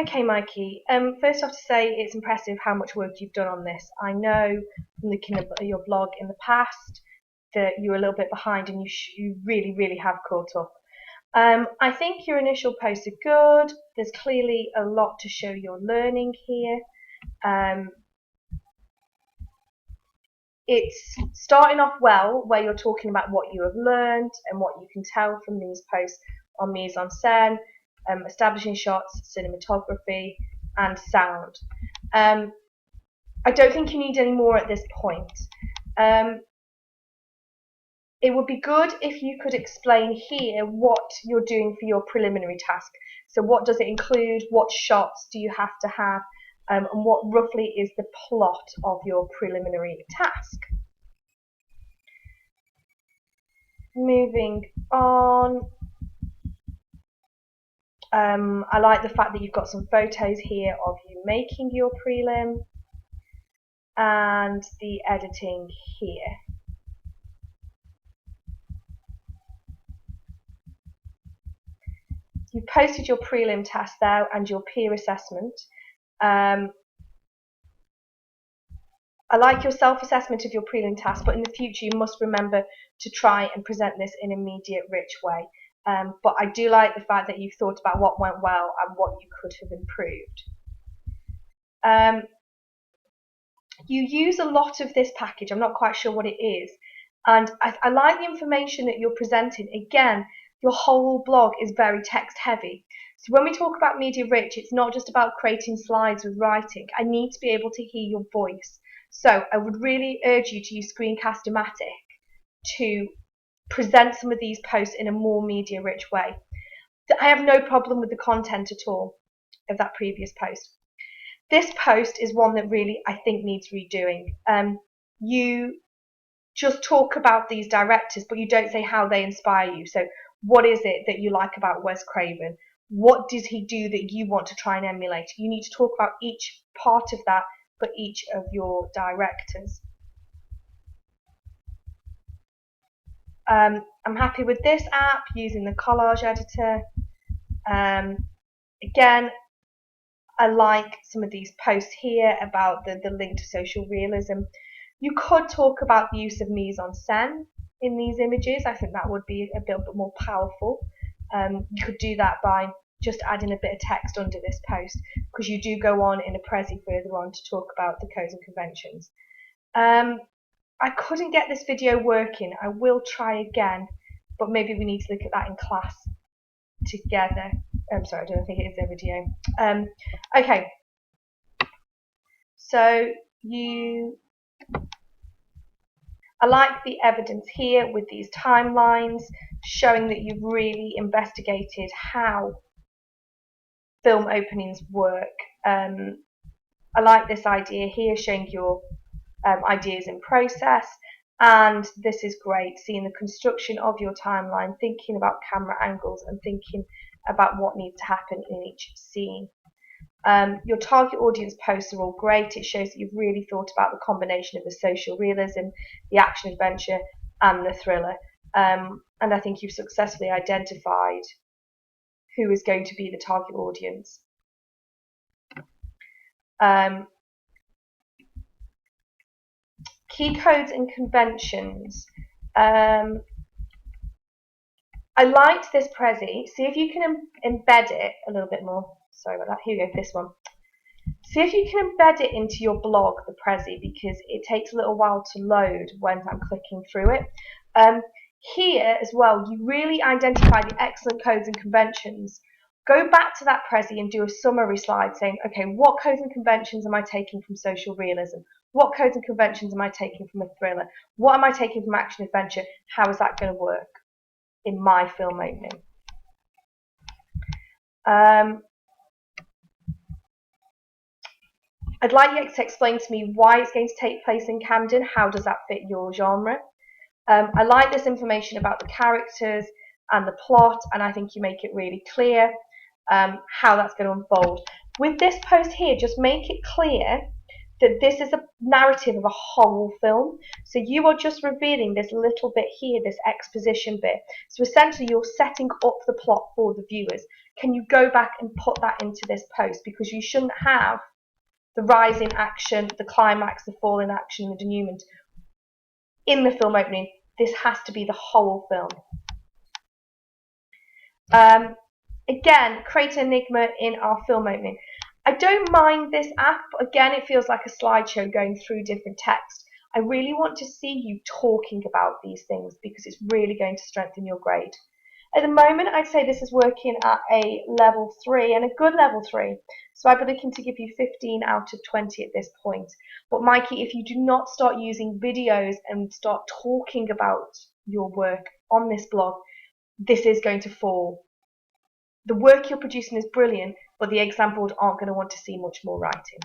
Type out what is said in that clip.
Okay, Mikey. First off to say it's impressive how much work you've done on this. I know from looking at your blog in the past that you were a little bit behind and you really, really have caught up. I think your initial posts are good. There's clearly a lot to show your learning here. It's starting off well, where you're talking about what you have learned and what you can tell from these posts on mise en scène, establishing shots, cinematography, and sound. I don't think you need any more at this point. It would be good if you could explain here what you're doing for your preliminary task. So what does it include? What shots do you have to have? And what roughly is the plot of your preliminary task? Moving on. I like the fact that you've got some photos here of you making your prelim and the editing here. You posted your prelim task there and your peer assessment. I like your self-assessment of your prelim task, but in the future you must remember to try and present this in an immediate, rich way. But I do like the fact that you've thought about what went well and what you could have improved. You use a lot of this package. I'm not quite sure what it is. And I like the information that you're presenting. Again, your whole blog is very text heavy. So when we talk about media rich, it's not just about creating slides with writing. I need to be able to hear your voice. So I would really urge you to use Screencast-O-Matic to present some of these posts in a more media rich way. I have no problem with the content at all of that previous post. This post is one that really I think needs redoing. You just talk about these directors, but you don't say how they inspire you. So what is it that you like about Wes Craven? What does he do that you want to try and emulate? You need to talk about each part of that for each of your directors. I'm happy with this app using the collage editor. Again, I like some of these posts here about the link to social realism. You could talk about the use of mise en scène in these images. I think that would be a bit more powerful. You could do that by just adding a bit of text under this post, because you do go on in a prezi further on to talk about the codes and conventions. I couldn't get this video working. I will try again, but maybe we need to look at that in class together. I'm sorry, I don't think it is a video. Okay, so I like the evidence here with these timelines showing that you've really investigated how film openings work. I like this idea here showing your ideas in process, and this is great, seeing the construction of your timeline, thinking about camera angles and thinking about what needs to happen in each scene. Your target audience posts are all great. It shows that you've really thought about the combination of the social realism, the action adventure, and the thriller. And I think you've successfully identified who is going to be the target audience. Key codes and conventions. I liked this prezi. See if you can embed it a little bit more. Sorry about that. Here we go, this one. See if you can embed it into your blog, the prezi, because it takes a little while to load when I'm clicking through it. Here as well, you really identify the excellent codes and conventions. Go back to that prezi and do a summary slide saying, okay, what codes and conventions am I taking from social realism? What codes and conventions am I taking from a thriller? What am I taking from action adventure? How is that going to work in my film opening? I'd like you to explain to me why it's going to take place in Camden. How does that fit your genre? I like this information about the characters and the plot, and I think you make it really clear how that's going to unfold. With this post here, just make it clear that this is a narrative of a whole film. So you are just revealing this little bit here, this exposition bit. So essentially you're setting up the plot for the viewers. can you go back and put that into this post? Because you shouldn't have the rise in action, the climax, the fall in action, the denouement in the film opening. This has to be the whole film. Again, create an enigma in our film opening. I don't mind this app, but again, it feels like a slideshow going through different text. I really want to see you talking about these things because it's really going to strengthen your grade. At the moment, I'd say this is working at a level 3 and a good level 3. So I'd be looking to give you 15 out of 20 at this point. But Mikey, if you do not start using videos and start talking about your work on this blog, this is going to fall. The work you're producing is brilliant, but the exam board aren't going to want to see much more writing.